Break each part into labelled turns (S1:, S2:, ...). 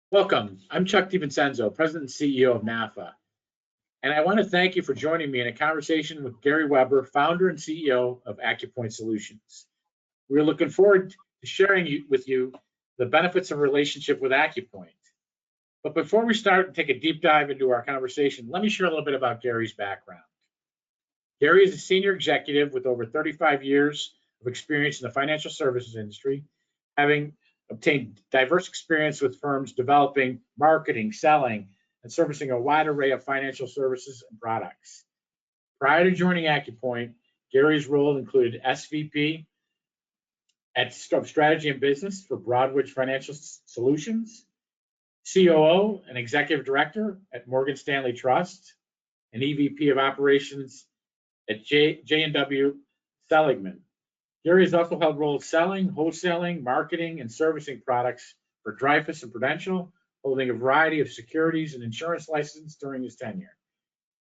S1: Welcome. I'm Chuck DiVencenzo, President and CEO of NAFA, and I want to thank you for joining me in a conversation with Gary Weber, founder and CEO of AccuPoint Solutions. We're looking forward to sharing with you the benefits of a relationship with AccuPoint. But before we start and take a deep dive into our conversation, let me share a little bit about Gary's background. Gary is a senior executive with over 35 years of experience in the financial services industry, having obtained diverse experience with firms developing, marketing, selling, and servicing a wide array of financial services and products. Prior to joining AccuPoint, Gary's role included SVP at Strategy and Business for Broadridge Financial Solutions, COO and Executive Director at Morgan Stanley Trust, and EVP of Operations at J&W Seligman. Gary has also held roles selling, wholesaling, marketing, and servicing products for Dreyfus and Prudential, holding a variety of securities and insurance licenses during his tenure.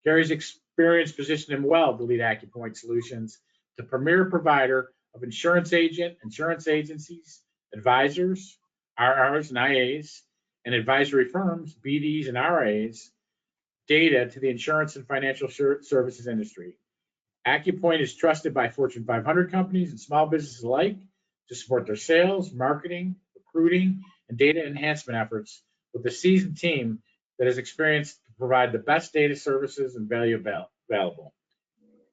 S1: Gary's experience positioned him well to lead AccuPoint Solutions, the premier provider of insurance agencies, advisors, RRs and IAs, and advisory firms, BDs and RAs, data to the insurance and financial services industry. AccuPoint is trusted by Fortune 500 companies and small businesses alike to support their sales, marketing, recruiting, and data enhancement efforts with a seasoned team that has experience to provide the best data services and value available.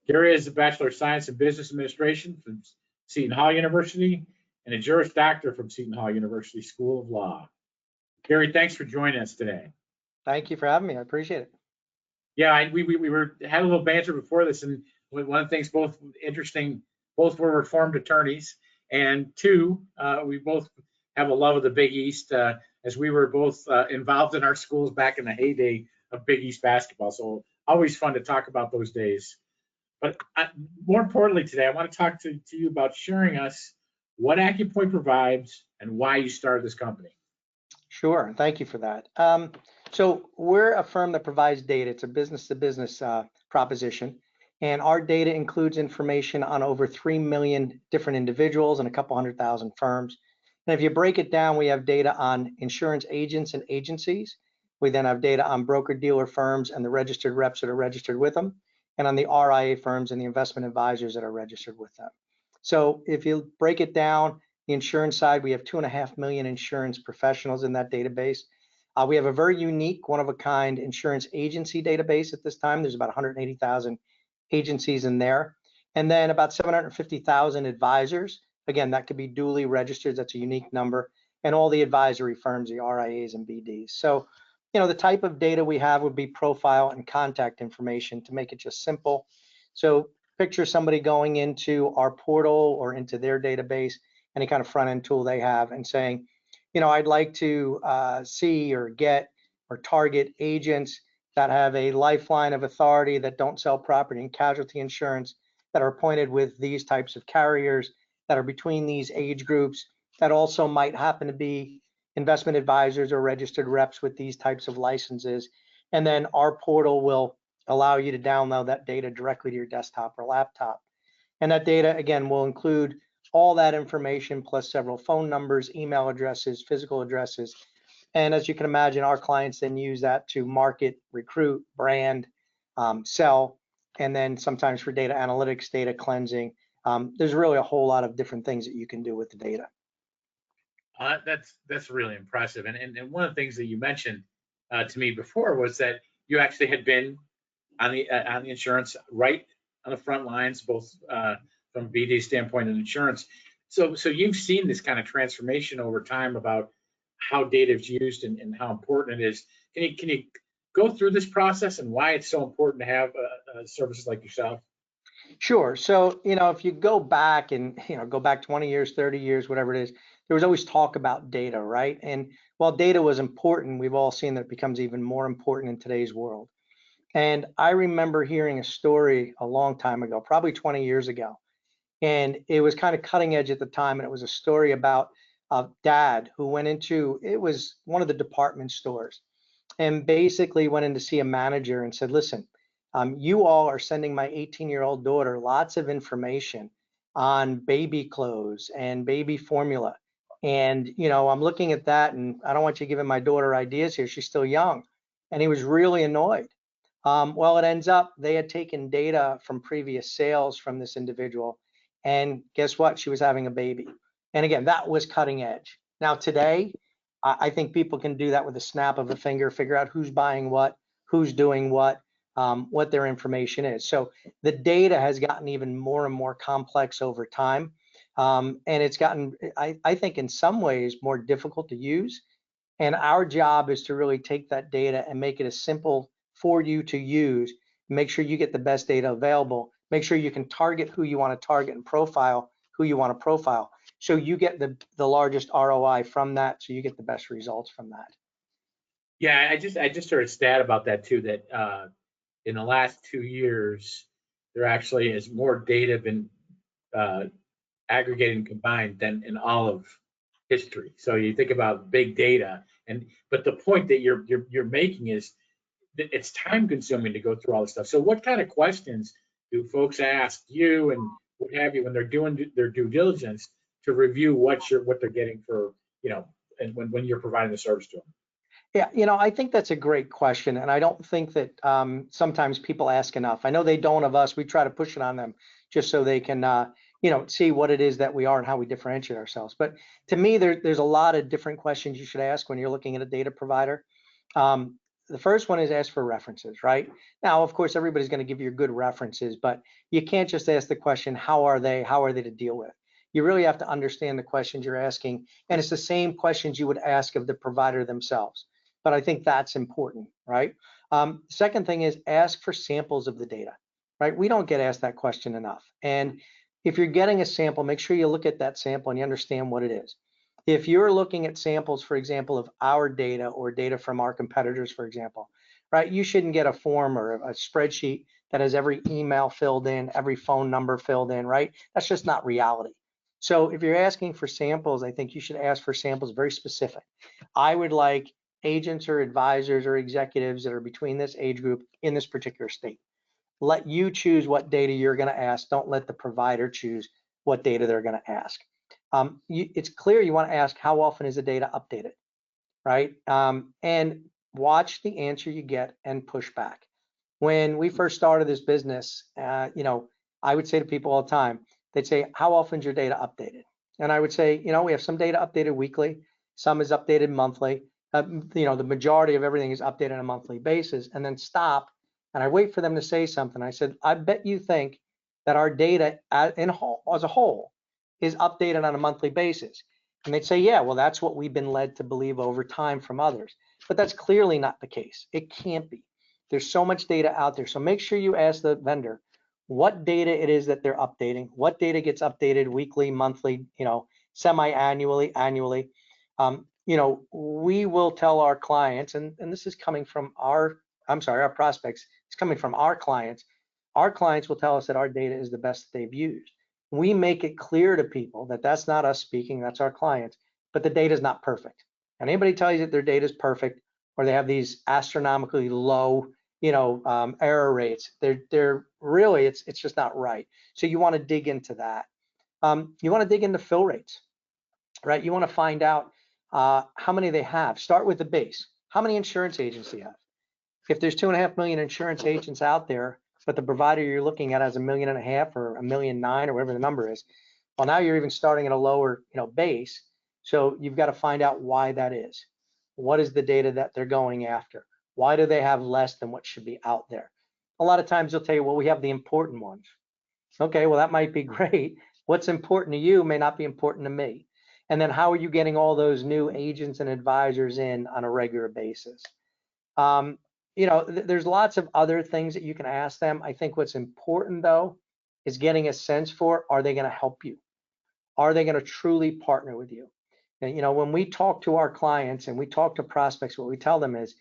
S1: Gary has a Bachelor of Science in Business Administration from Seton Hall University and a Juris Doctor from Seton Hall University School of Law. Gary, thanks for joining us today.
S2: Thank you for having me. I appreciate it.
S1: Yeah, we had a little banter before this, and one of the things both interesting, both were reformed attorneys, and two, we both have a love of the Big East, as we were both involved in our schools back in the heyday of Big East basketball. So always fun to talk about those days. But more importantly today, I want to talk to you about sharing us what AccuPoint provides and why you started this company.
S2: Sure, thank you for that. So we're a firm that provides data. It's a business-to-business proposition. And our data includes information on over 3 million different individuals and a couple 100,000 firms. And if you break it down, we have data on insurance agents and agencies. We then have data on broker-dealer firms and the registered reps that are registered with them, and on the RIA firms and the investment advisors that are registered with them. So if you break it down, the insurance side, we have 2.5 million insurance professionals in that database. We have a very unique, one-of-a-kind insurance agency database at this time. There's about 180,000 agencies in there, and then about 750,000 advisors. Again, that could be duly registered. That's a unique number, and all the advisory firms, the RIAs and BDs. So, the type of data we have would be profile and contact information to make it just simple. So picture somebody going into our portal or into their database, any kind of front-end tool they have, and saying, I'd like to see or get or target agents that have a lifeline of authority that don't sell property and casualty insurance, that are appointed with these types of carriers, that are between these age groups, that also might happen to be investment advisors or registered reps with these types of licenses. And then our portal will allow you to download that data directly to your desktop or laptop. And that data, again, will include all that information plus several phone numbers, email addresses, physical addresses. And as you can imagine, our clients then use that to market, recruit, brand, sell, and then sometimes for data analytics, data cleansing. There's really a whole lot of different things that you can do with the data.
S1: That's really impressive. And one of the things that you mentioned to me before was that you actually had been on the insurance, right on the front lines, both from BD standpoint and insurance. So you've seen this kind of transformation over time about how data is used and how important it is. Can you go through this process and why it's so important to have services like yourself?
S2: Sure. So, if you go back and, go back 20 years, 30 years, whatever it is, there was always talk about data, right? And while data was important, we've all seen that it becomes even more important in today's world. And I remember hearing a story a long time ago, probably 20 years ago. And it was kind of cutting edge at the time. And it was a story about a dad who went into, it was one of the department stores, and basically went in to see a manager and said, listen, you all are sending my 18-year-old daughter lots of information on baby clothes and baby formula. And, I'm looking at that, and I don't want you giving my daughter ideas here. She's still young. And he was really annoyed. Well, it ends up they had taken data from previous sales from this individual. And guess what? She was having a baby. And again, that was cutting edge. Now, today, I think people can do that with a snap of a finger, figure out who's buying what, who's doing what their information is. So the data has gotten even more and more complex over time. And it's gotten, I think, in some ways more difficult to use. And our job is to really take that data and make it as simple for you to use, make sure you get the best data available, make sure you can target who you want to target and profile who you want to profile. So you get the largest ROI from that, so you get the best results from that.
S1: Yeah, I just heard a stat about that too, that in the last 2 years, there actually is more data been aggregated and combined than in all of history. So you think about big data, but the point that you're making is that it's time consuming to go through all this stuff. So what kind of questions do folks ask you and what have you when they're doing their due diligence to review what they're getting for, and when you're providing the service to them?
S2: Yeah, I think that's a great question, and I don't think that sometimes people ask enough. I know they don't of us. We try to push it on them just so they can, see what it is that we are and how we differentiate ourselves. But to me, there's a lot of different questions you should ask when you're looking at a data provider. The first one is ask for references, right? Now, of course, everybody's going to give you good references, but you can't just ask the question, how are they to deal with? You really have to understand the questions you're asking, and it's the same questions you would ask of the provider themselves. But I think that's important, right? Second thing is ask for samples of the data, right? We don't get asked that question enough. And if you're getting a sample, make sure you look at that sample and you understand what it is. If you're looking at samples, for example, of our data or data from our competitors, for example, right? You shouldn't get a form or a spreadsheet that has every email filled in, every phone number filled in, right? That's just not reality. So if you're asking for samples, I think you should ask for samples very specific. I would like agents or advisors or executives that are between this age group in this particular state. Let you choose what data you're going to ask. Don't let the provider choose what data they're going to ask. It's clear you want to ask, how often is the data updated, right? And watch the answer you get and push back. When we first started this business, I would say to people all the time, they'd say, how often is your data updated? And I would say, we have some data updated weekly, some is updated monthly. The majority of everything is updated on a monthly basis, and then stop. And I wait for them to say something. I said, I bet you think that our data as a whole is updated on a monthly basis. And they'd say, yeah, well, that's what we've been led to believe over time from others. But that's clearly not the case. It can't be. There's so much data out there. So make sure you ask the vendor what data it is that they're updating, what data gets updated weekly, monthly, semi-annually, annually. We will tell our clients, and this is coming from our prospects, it's coming from our clients. Our clients will tell us that our data is the best that they've used. We make it clear to people that that's not us speaking, that's our clients, but the data is not perfect. And anybody tells you that their data is perfect or they have these astronomically low, error rates, they're really, it's just not right. So you want to dig into that. You want to dig into fill rates, right? You want to find out how many they have. Start with the base. How many insurance agents do you have? If there's 2.5 million insurance agents out there, but the provider you're looking at has 1.5 million or 1.9 million or whatever the number is, well, now you're even starting at a lower, base. So you've got to find out why that is. What is the data that they're going after? Why do they have less than what should be out there? A lot of times they'll tell you, well, we have the important ones. Okay, well, that might be great. What's important to you may not be important to me. And then how are you getting all those new agents and advisors in on a regular basis? There's lots of other things that you can ask them. I think what's important, though, is getting a sense for, are they going to help you? Are they going to truly partner with you? And, when we talk to our clients and we talk to prospects, what we tell them is,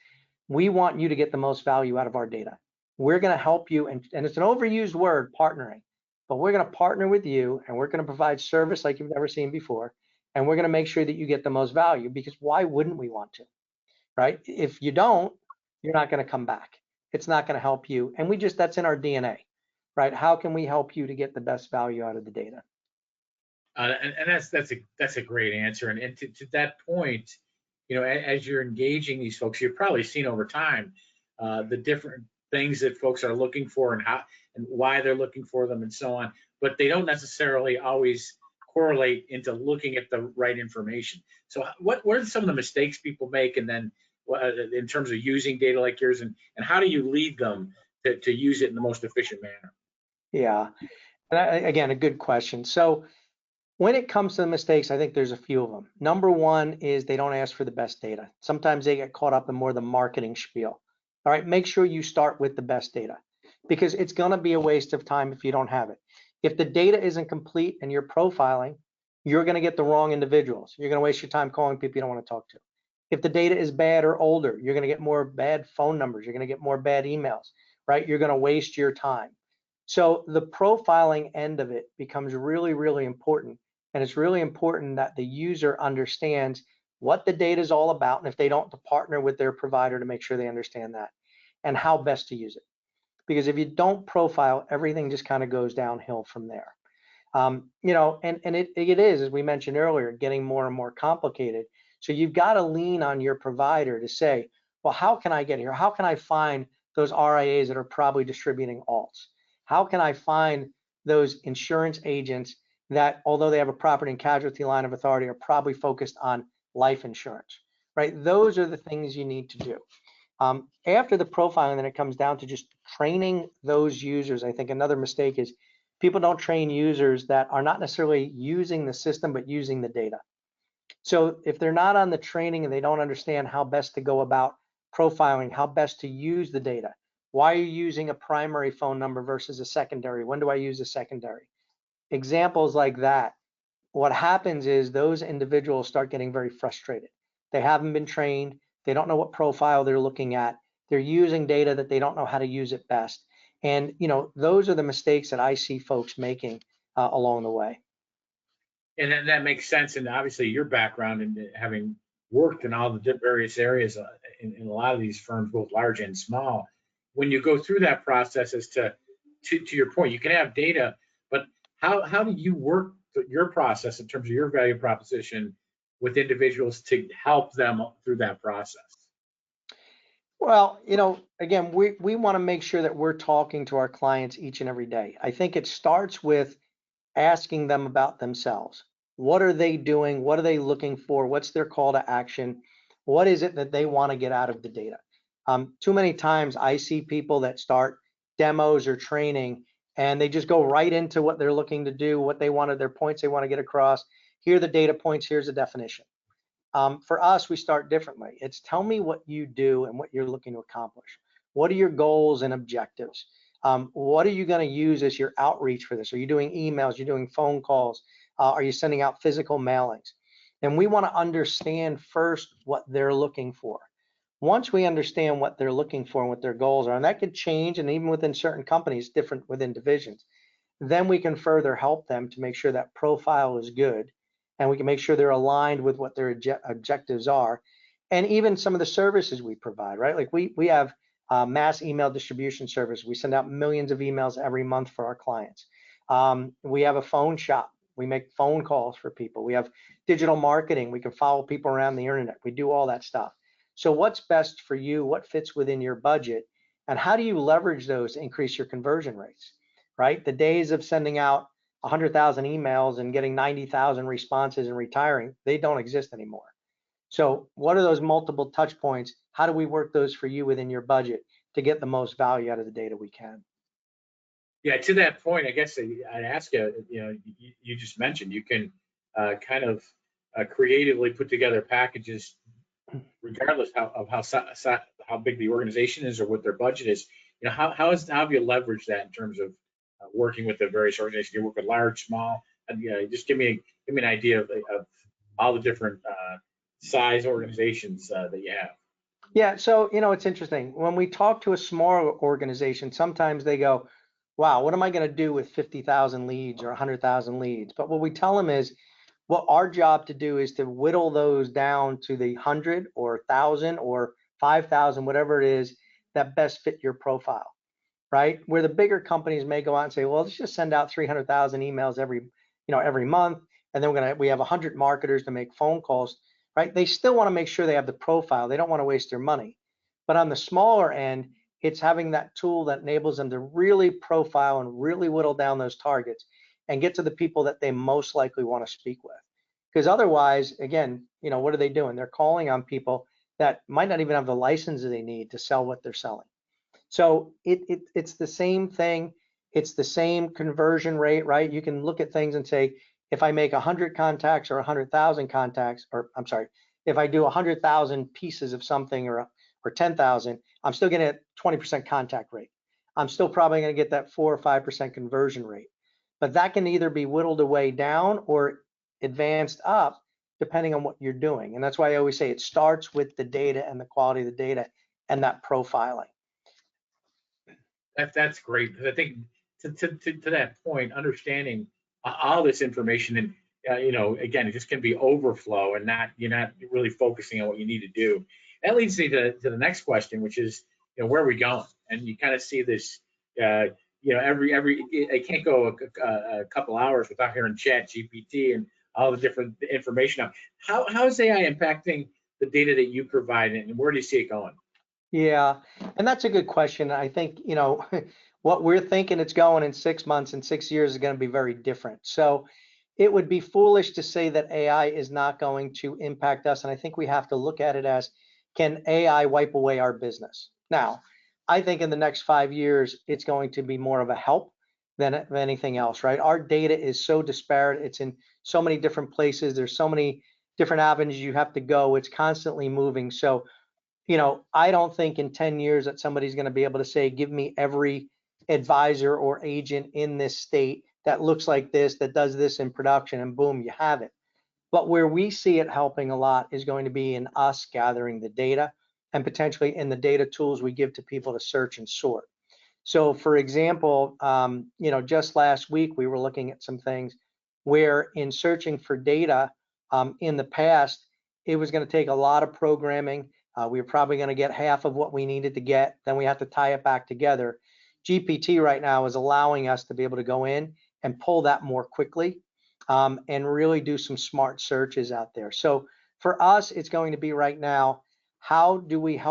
S2: we want you to get the most value out of our data. We're going to help you, and it's an overused word, partnering, but we're going to partner with you, and we're going to provide service like you've never seen before, and we're going to make sure that you get the most value, because why wouldn't we want to, right? If you don't, you're not going to come back. It's not going to help you. And that's in our DNA, right? How can we help you to get the best value out of the data?
S1: And that's a great answer. And to that point, as you're engaging these folks, you've probably seen over time the different things that folks are looking for and how and why they're looking for them and so on. But they don't necessarily always correlate into looking at the right information. So what are some of the mistakes people make, and then in terms of using data like yours, and how do you lead them to use it in the most efficient manner?
S2: Yeah, and again, a good question. So when it comes to the mistakes, I think there's a few of them. Number one is they don't ask for the best data. Sometimes they get caught up in more the marketing spiel. All right, make sure you start with the best data, because it's going to be a waste of time if you don't have it. If the data isn't complete and you're profiling, you're going to get the wrong individuals. You're going to waste your time calling people you don't want to talk to. If the data is bad or older, you're going to get more bad phone numbers. You're going to get more bad emails, right? You're going to waste your time. So the profiling end of it becomes really, really important. And it's really important that the user understands what the data is all about, and if they don't, to partner with their provider to make sure they understand that, and how best to use it. Because if you don't profile, everything just kind of goes downhill from there. And it is, as we mentioned earlier, getting more and more complicated. So you've got to lean on your provider to say, well, how can I get here? How can I find those RIAs that are probably distributing alts? How can I find those insurance agents that, although they have a property and casualty line of authority, are probably focused on life insurance, right? Those are the things you need to do. After the profiling, then it comes down to just training those users. I think another mistake is people don't train users that are not necessarily using the system, but using the data. So if they're not on the training and they don't understand how best to go about profiling, how best to use the data, why are you using a primary phone number versus a secondary? When do I use a secondary? Examples like that. What happens is those individuals start getting very frustrated. They haven't been trained. They don't know what profile they're looking at. They're using data that they don't know how to use it best. And those are the mistakes that I see folks making along the way.
S1: And that makes sense. And obviously, your background and having worked in all the various areas in a lot of these firms, both large and small, when you go through that process, as to your point, you can have data, but how do you work your process in terms of your value proposition with individuals to help them through that process?
S2: Well, again, we want to make sure that we're talking to our clients each and every day. I think it starts with asking them about themselves. What are they doing? What are they looking for? What's their call to action? What is it that they want to get out of the data? Too many times I see people that start demos or training and they just go right into what they're looking to do, what they wanted, their points they want to get across. Here are the data points, here's a definition. For us, we start differently. It's tell me what you do and what you're looking to accomplish. What are your goals and objectives? What are you going to use as your outreach for this? Are you doing emails? Are you doing phone calls? Are you sending out physical mailings? And we want to understand first what they're looking for. Once we understand what they're looking for and what their goals are, and that could change, and even within certain companies, different within divisions, then we can further help them to make sure that profile is good, and we can make sure they're aligned with what their objectives are, and even some of the services we provide, right? Like we have mass email distribution service. We send out millions of emails every month for our clients. We have a phone shop. We make phone calls for people. We have digital marketing. We can follow people around the internet. We do all that stuff. So what's best for you? What fits within your budget? And how do you leverage those to increase your conversion rates, right? The days of sending out 100,000 emails and getting 90,000 responses and retiring, they don't exist anymore. So what are those multiple touch points? How do we work those for you within your budget to get the most value out of the data we can?
S1: Yeah, to that point, I guess I'd ask you, you just mentioned you can kind of creatively put together packages regardless of how big the organization is or what their budget is. How have you leveraged that in terms of working with the various organizations? You work with large, small, and just give me an idea of all the different size organizations that you have.
S2: Yeah, so it's interesting. When we talk to a small organization, sometimes they go, wow, what am I going to do with 50,000 leads or 100,000 leads? But what we tell them is, what our job to do is to whittle those down to the 100 or 1,000 or 5,000, whatever it is that best fit your profile, right? Where the bigger companies may go out and say, well, let's just send out 300,000 emails every month. and then we have 100 marketers to make phone calls, right? They still want to make sure they have the profile. They don't want to waste their money. But on the smaller end, it's having that tool that enables them to really profile and really whittle down those targets and get to the people that they most likely want to speak with. Because otherwise, again, what are they doing? They're calling on people that might not even have the license that they need to sell what they're selling. So it's the same thing. It's the same conversion rate, right? You can look at things and say, if I make 100 contacts or 100,000 contacts, or I'm sorry, if I do 100,000 pieces of something or 10,000, I'm still getting a 20% contact rate. I'm still probably going to get that 4 or 5% conversion rate. But that can either be whittled away down or advanced up, depending on what you're doing. And that's why I always say it starts with the data and the quality of the data and that profiling.
S1: That's great, because I think to that point, understanding all this information, and again, it just can be overflow, and you're not really focusing on what you need to do. That leads me to the next question, which is, where are we going? And you kind of see this, I can't go a couple hours without hearing Chat GPT and all the different information. How is AI impacting the data that you provide, and where do you see it going?
S2: Yeah, and that's a good question. I think, what we're thinking it's going in 6 months and 6 years is going to be very different. So it would be foolish to say that AI is not going to impact us. And I think we have to look at it as, can AI wipe away our business? Now, I think in the next 5 years, it's going to be more of a help than anything else, right? Our data is so disparate. It's in so many different places. There's so many different avenues you have to go. It's constantly moving. So I don't think in 10 years that somebody's going to be able to say, give me every advisor or agent in this state that looks like this, that does this in production, and boom, you have it. But where we see it helping a lot is going to be in us gathering the data and potentially in the data tools we give to people to search and sort. So for example, just last week, we were looking at some things where in searching for data in the past, it was going to take a lot of programming. We were probably going to get half of what we needed to get. Then we have to tie it back together. GPT right now is allowing us to be able to go in and pull that more quickly and really do some smart searches out there. So for us, it's going to be right now, how do we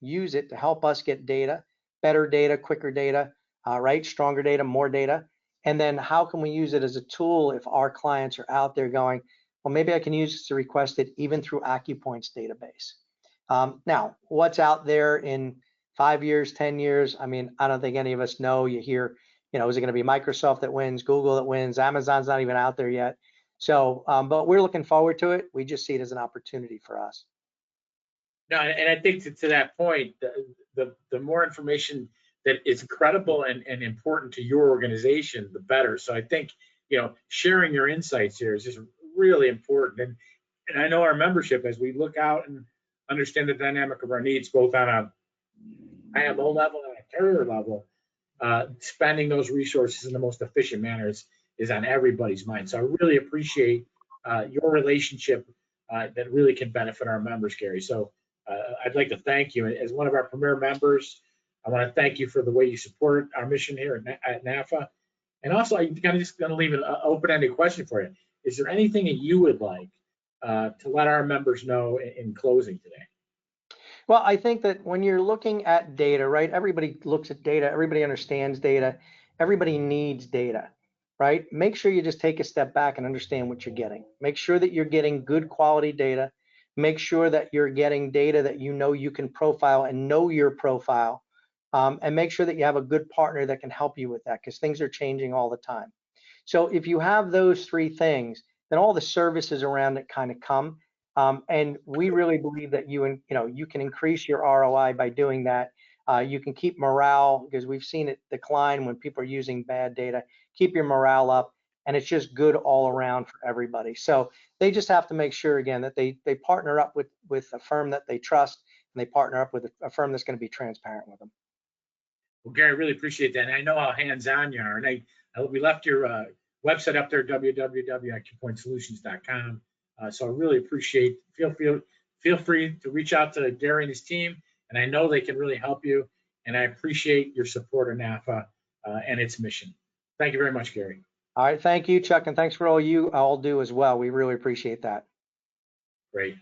S2: use it to help us get data, better data, quicker data, right? Stronger data, more data. And then how can we use it as a tool if our clients are out there going, well, maybe I can use this to request it even through AccuPoint's database. Now, what's out there in 5 years, 10 years? I mean, I don't think any of us know. You hear, is it going to be Microsoft that wins, Google that wins? Amazon's not even out there yet. So, but we're looking forward to it. We just see it as an opportunity for us.
S1: No, and I think to that point, the more information that is credible and important to your organization, the better. So I think, sharing your insights here is just really important. And I know our membership, as we look out and understand the dynamic of our needs, both on a IMO level and a carrier level, spending those resources in the most efficient manner is on everybody's mind. So I really appreciate your relationship that really can benefit our members, Gary. So I'd like to thank you. As one of our premier members, I want to thank you for the way you support our mission here at NAFA. And also, I'm kind of just going to leave an open-ended question for you. Is there anything that you would like to let our members know in closing today?
S2: Well, I think that when you're looking at data, right, everybody looks at data, everybody understands data, everybody needs data, right? Make sure you just take a step back and understand what you're getting. Make sure that you're getting good quality data. Make sure that you're getting data that you can profile and know your profile. And make sure that you have a good partner that can help you with that, because things are changing all the time. So if you have those three things, then all the services around it kind of come. And we really believe that you can increase your ROI by doing that. You can keep morale, because we've seen it decline when people are using bad data. Keep your morale up, and it's just good all around for everybody. So they just have to make sure, again, that they partner up with a firm that they trust, and they partner up with a firm that's going to be transparent with them.
S1: Well, Gary, really appreciate that. And I know how hands-on you are. And we left your website up there, www.AccuPointSolutions.com. So I really appreciate. Feel free to reach out to Gary and his team, and I know they can really help you. And I appreciate your support of NAFA and its mission. Thank you very much, Gary.
S2: All right, thank you, Chuck, and thanks for all you all do as well. We really appreciate that.
S1: Great.